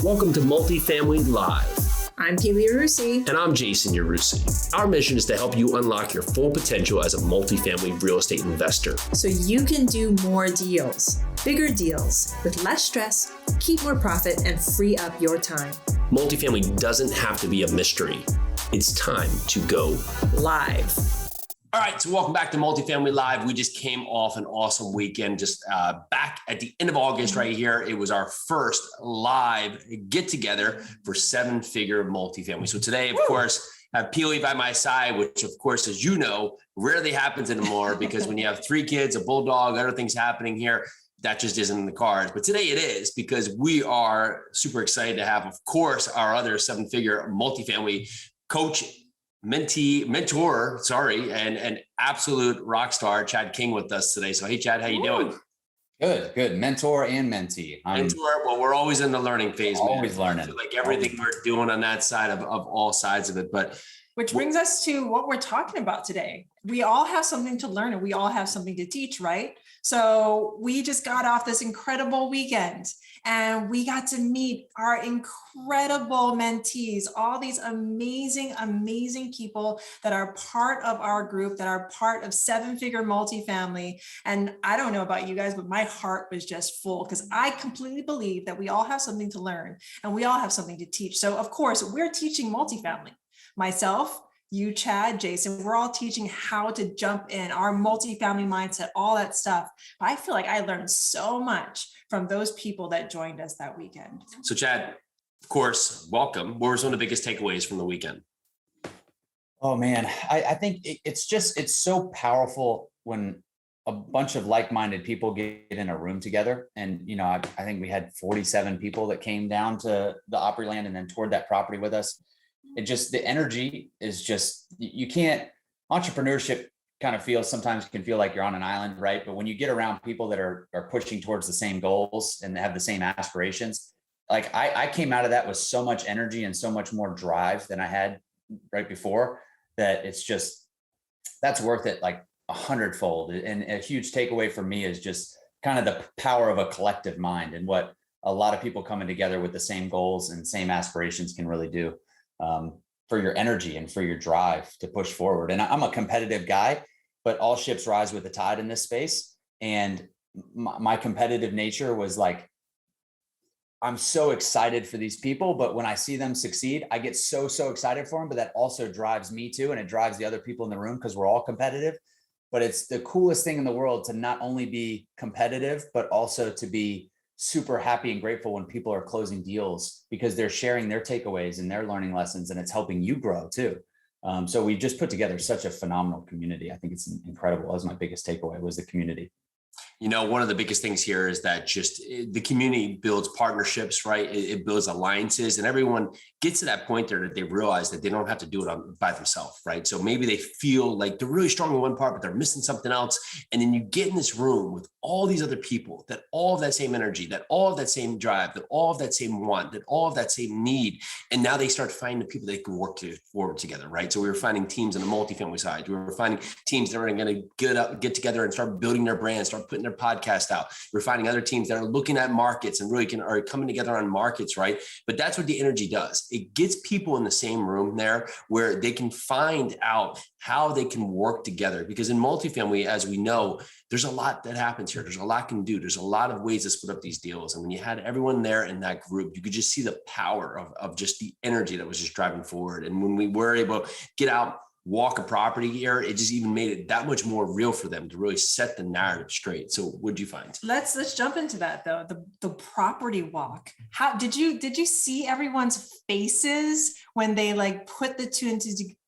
Welcome to Multifamily Live. I'm Pili. And I'm Jason Yarusi. Our mission is to help you unlock your full potential as a multifamily real estate investor. So you can do more deals, bigger deals, with less stress, keep more profit, and free up your time. Multifamily doesn't have to be a mystery. It's time to go live. All right, so welcome back to Multifamily Live. We just came off an awesome weekend, just back at the end of August right here. It was our first live get-together for Figure Multifamily. So today, of course, I have Pili by my side, which, of course, as you know, rarely happens anymore because when you have 3 kids, a bulldog, other things happening here, that just isn't in the cards. But today it is because we are super excited to have, of course, our other 7-figure multifamily coach, mentor, and absolute rock star, Chad King, with us today. So, hey, Chad, how you doing? Good. Mentor and mentee. Mentor, well, we're always in the learning phase. Always learning. I feel like everything we're doing on that side of all sides of it. But which brings us to what we're talking about today. We all have something to learn and we all have something to teach, right? So we just got off this incredible weekend and we got to meet our incredible mentees, all these amazing, amazing people that are part of our group, that are part of 7-Figure Multifamily. And I don't know about you guys, but my heart was just full because I completely believe that we all have something to learn and we all have something to teach. So of course, we're teaching multifamily. Myself, you, Chad, Jason, we're all teaching how to jump in, our multifamily mindset, all that stuff. But I feel like I learned so much from those people that joined us that weekend. So Chad, of course, welcome. What were some of the biggest takeaways from the weekend? Oh man, I think it's so powerful when a bunch of like-minded people get in a room together. And, I think we had 47 people that came down to the Opryland and then toured that property with us. The energy is just, you can't, entrepreneurship kind of can feel like you're on an island, right? But when you get around people that are pushing towards the same goals and have the same aspirations, like I came out of that with so much energy and so much more drive than I had right before, that that's worth it like 100-fold. And a huge takeaway for me is just kind of the power of a collective mind and what a lot of people coming together with the same goals and same aspirations can really do. For your energy and for your drive to push forward. And I'm a competitive guy, but all ships rise with the tide in this space. And my competitive nature was like, I'm so excited for these people, but when I see them succeed, I get so excited for them, but that also drives me too. And it drives the other people in the room because we're all competitive. But it's the coolest thing in the world to not only be competitive, but also to be super happy and grateful when people are closing deals because they're sharing their takeaways and their learning lessons, and it's helping you grow too. So we just put together such a phenomenal community. I think it's incredible. That was my biggest takeaway, was the community. One of the biggest things here is that just the community builds partnerships, right? It builds alliances, and everyone gets to that point there that they realize that they don't have to do it by themselves, right? So maybe they feel like they're really strong in one part, but they're missing something else. And then you get in this room with all these other people that all of that same energy, that all of that same drive, that all of that same want, that all of that same need. And now they start finding the people they can work forward together, right? So we were finding teams on the multifamily side. We were finding teams that are going to get together and start building their brand, start putting their podcast out. We're finding other teams that are looking at markets and really are coming together on markets, right? But that's what the energy does. It gets people in the same room there where they can find out how they can work together. Because in multifamily, as we know, there's a lot that happens here. There's a lot can do. There's a lot of ways to split up these deals. And when you had everyone there in that group, you could just see the power of just the energy that was just driving forward. And when we were able to get out, walk a property here, it just even made it that much more real for them to really set the narrative straight. So what'd you find? Let's jump into that though. The property walk. How did you see everyone's faces when they like put the two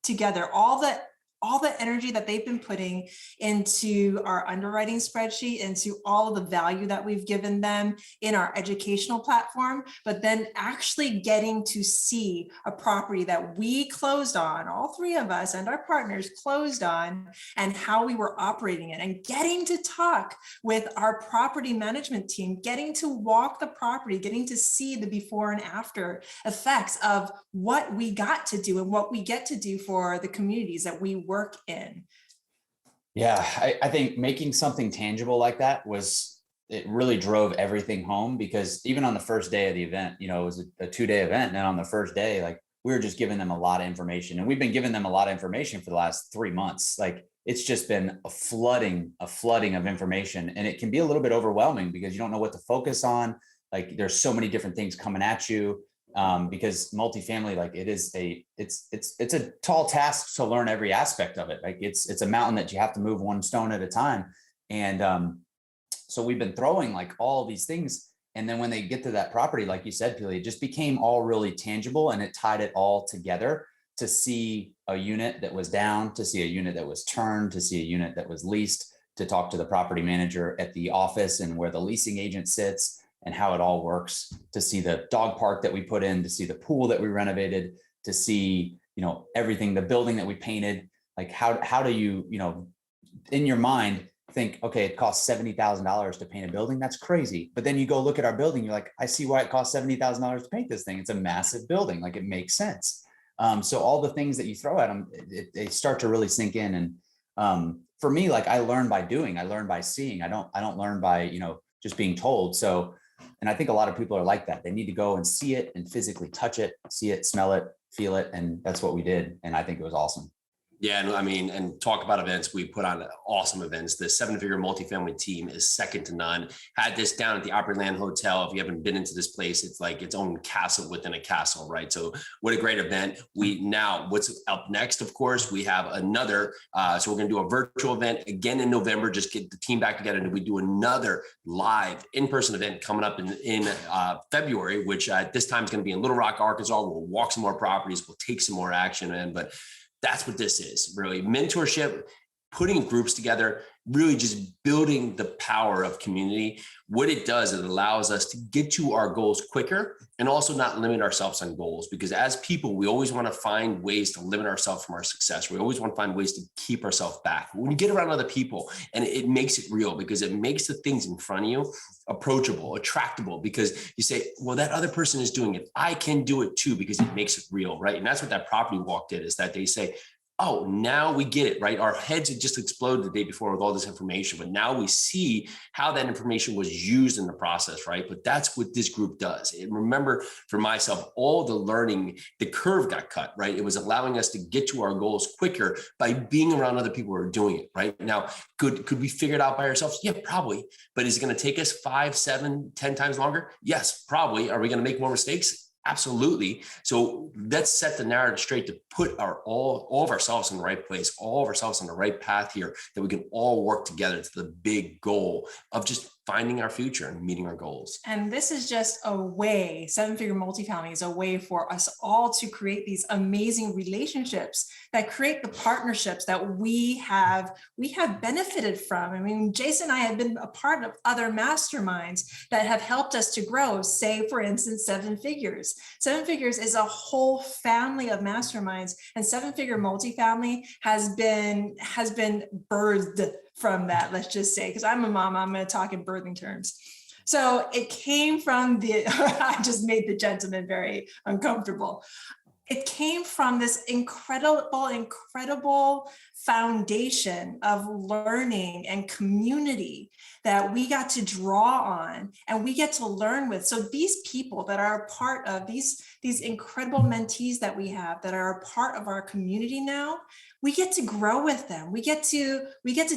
together? All the energy that they've been putting into our underwriting spreadsheet, into all of the value that we've given them in our educational platform, but then actually getting to see a property that we closed on, all 3 of us and our partners closed on, and how we were operating it, and getting to talk with our property management team, getting to walk the property, getting to see the before and after effects of what we got to do and what we get to do for the communities that we work in. Yeah, I think making something tangible like that was it really drove everything home, because even on the first day of the event, you know, it was a 2-day event. And on the first day, like, we were just giving them a lot of information, and we've been giving them a lot of information for the last 3 months. Like, it's just been a flooding of information, and it can be a little bit overwhelming because you don't know what to focus on. Like, there's so many different things coming at you, because multifamily, like, it's a tall task to learn every aspect of it. Like, it's a mountain that you have to move one stone at a time. And so we've been throwing like all these things. And then when they get to that property, like you said, Pili, it just became all really tangible, and it tied it all together to see a unit that was down, to see a unit that was turned, to see a unit that was leased, to talk to the property manager at the office and where the leasing agent sits and how it all works, to see the dog park that we put in, to see the pool that we renovated, to see, you know, everything, the building that we painted. Like, how do you, you know, in your mind, think, okay, it costs $70,000 to paint a building. That's crazy. But then you go look at our building, you're like, I see why it costs $70,000 to paint this thing. It's a massive building. Like, it makes sense. So all the things that you throw at them, they start to really sink in. And for me, like, I learn by doing, I learn by seeing. I don't learn by, you know, just being told. So, and I think a lot of people are like that. They need to go and see it and physically touch it, see it, smell it, feel it. And that's what we did. And I think it was awesome. Yeah, and I mean, and talk about events. We put on awesome events. The 7-Figure Multifamily team is second to none. Had this down at the Opryland Hotel. If you haven't been into this place, it's like its own castle within a castle, right? So what a great event. What's up next, of course, we have another, so we're going to do a virtual event again in November, just get the team back together. And we do another live in-person event coming up in February, which this time is going to be in Little Rock, Arkansas. We'll walk some more properties. We'll take some more action in, but that's what this is, really. Mentorship, putting groups together, really just building the power of community. What it does, it allows us to get to our goals quicker and also not limit ourselves on goals, because as people, we always want to find ways to limit ourselves from our success. We always want to find ways to keep ourselves back. When you get around other people, and it makes it real, because it makes the things in front of you approachable, attractable, because you say, well, that other person is doing it. I can do it too, because it makes it real, right? And that's what that property walk did, is that they say, oh, now we get it, right? Our heads had just exploded the day before with all this information, but now we see how that information was used in the process, right? But that's what this group does. And remember, for myself, all the learning, the curve got cut, right? It was allowing us to get to our goals quicker by being around other people who are doing it, right? Now, could we figure it out by ourselves? Yeah, probably. But is it going to take us 5, 7, 10 times longer? Yes, probably. Are we going to make more mistakes? Absolutely. So let's set the narrative straight to put all of ourselves in the right place, all of ourselves on the right path here, that we can all work together to the big goal of just finding our future and meeting our goals. And this is just a way, 7-Figure Multifamily is a way for us all to create these amazing relationships that create the partnerships that we have benefited from. I mean, Jason and I have been a part of other masterminds that have helped us to grow, say, for instance, 7 Figures. 7 Figures is a whole family of masterminds, and 7-Figure Multifamily has been birthed from that, let's just say, because I'm a mom, I'm going to talk in birthing terms. So it came from I just made the gentleman very uncomfortable. It came from this incredible foundation of learning and community that we got to draw on and we get to learn with. So these people that are a part of these incredible mentees that we have that are a part of our community now, we get to grow with them. We get to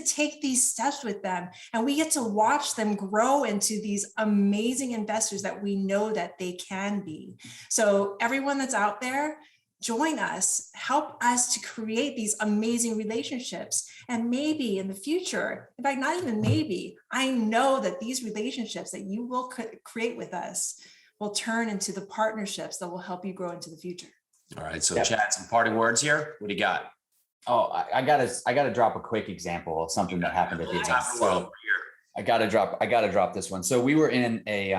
take these steps with them, and we get to watch them grow into these amazing investors that we know that they can be. So everyone that's out there, join us, help us to create these amazing relationships. And maybe in the future, in fact, not even maybe, I know that these relationships that you will create with us will turn into the partnerships that will help you grow into the future. All right. So Chad, some parting words here. What do you got? Oh, I gotta drop a quick example of something that happened at the event. So I gotta drop this one. So we were in a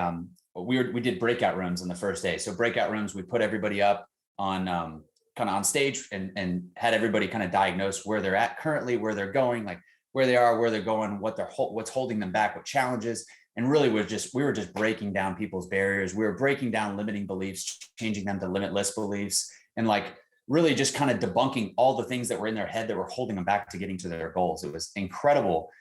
we did breakout rooms on the first day. So breakout rooms, we put everybody up on kind of on stage and had everybody kind of diagnose where they're at currently, where they're going, like where they are, where they're going, what's holding them back, what challenges. And really we were just breaking down people's barriers. We were breaking down limiting beliefs, changing them to limitless beliefs, and like really just kind of debunking all the things that were in their head that were holding them back to getting to their goals. It was incredible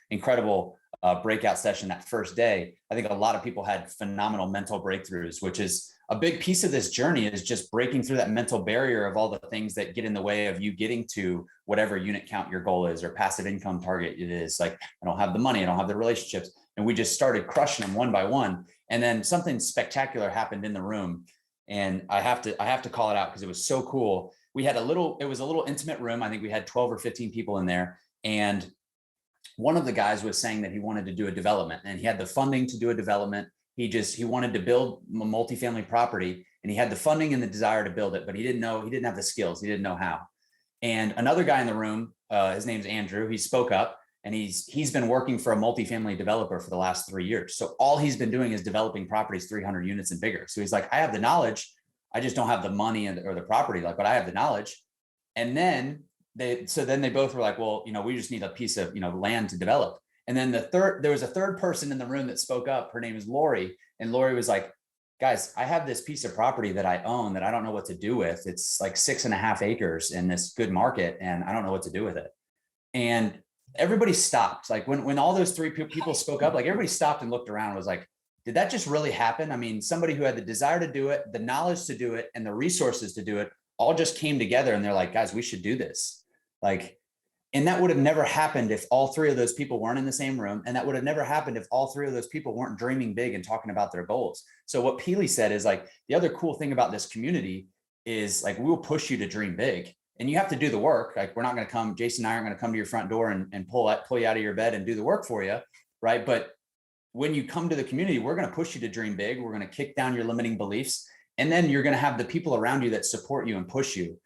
breakout session that first day, I think a lot of people had phenomenal mental breakthroughs, which is a big piece of this journey, is just breaking through that mental barrier of all the things that get in the way of you getting to whatever unit count your goal is or passive income target it is. Like, I don't have the money, I don't have the relationships. And we just started crushing them one by one. And then something spectacular happened in the room. And I have to call it out because it was so cool. It was a little intimate room. I think we had 12 or 15 people in there. And one of the guys was saying that he wanted to do a development, and he had the funding to do a development. He wanted to build a multifamily property, and he had the funding and the desire to build it, but he didn't have the skills. He didn't know how. And another guy in the room, his name's Andrew, he spoke up, and he's been working for a multifamily developer for the last 3 years. So all he's been doing is developing properties 300 units and bigger. So he's like, I have the knowledge, I just don't have the money or the property, but I have the knowledge. And then they both were like, well, we just need a piece of, land to develop. And then there was a third person in the room that spoke up. Her name is Lori. And Lori was like, guys, I have this piece of property that I own that I don't know what to do with. It's like 6.5 acres in this good market, and I don't know what to do with it. And everybody stopped. Like when all those three people spoke up, like everybody stopped and looked around and was like, did that just really happen? I mean, somebody who had the desire to do it, the knowledge to do it, and the resources to do it all just came together, and they're like, guys, we should do this. And that would have never happened if all three of those people weren't in the same room. And that would have never happened if all three of those people weren't dreaming big and talking about their goals. So what Pili said is the other cool thing about this community is we'll push you to dream big, and you have to do the work. We're not going to come, Jason and I aren't going to come to your front door and pull you out of your bed and do the work for you. Right. But when you come to the community, we're going to push you to dream big. We're going to kick down your limiting beliefs. And then you're going to have the people around you that support you and push you.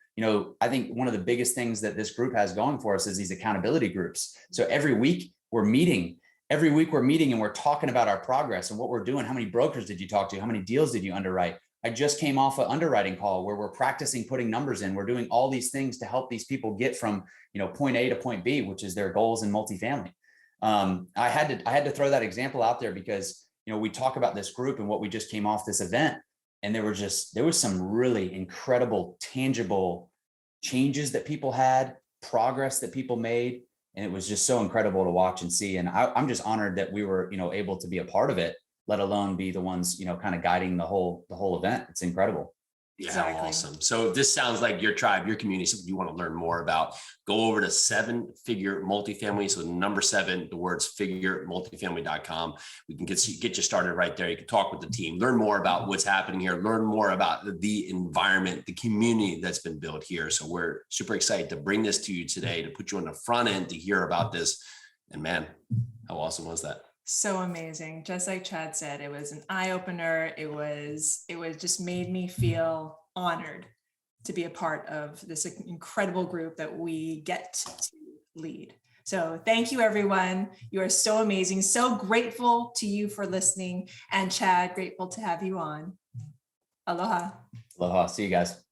I think one of the biggest things that this group has going for us is these accountability groups. So every week we're meeting and we're talking about our progress and what we're doing. How many brokers did you talk to? How many deals did you underwrite? I just came off an underwriting call where we're practicing putting numbers in. We're doing all these things to help these people get from, point A to point B, which is their goals in multifamily. I had to throw that example out there because, we talk about this group and what we just came off this event. And there was some really incredible, tangible changes that people had, progress that people made. And it was just so incredible to watch and see. And I'm just honored that we were, able to be a part of it, let alone be the ones, kind of guiding the whole event. It's incredible. Yeah, Exactly. awesome. So this sounds like your tribe, your community, something you want to learn more about. Go over to 7 Figure Multifamily. So number 7, the words figuremultifamily.com. We can get you started right there. You can talk with the team, learn more about what's happening here, learn more about the environment, the community that's been built here. So we're super excited to bring this to you today, to put you on the front end to hear about this. And man, how awesome was that? So amazing. Just like Chad said, it was an eye opener. It just made me feel honored to be a part of this incredible group that we get to lead. So thank you, everyone. You are so amazing. So grateful to you for listening. And Chad, grateful to have you on. Aloha. Aloha. See you guys.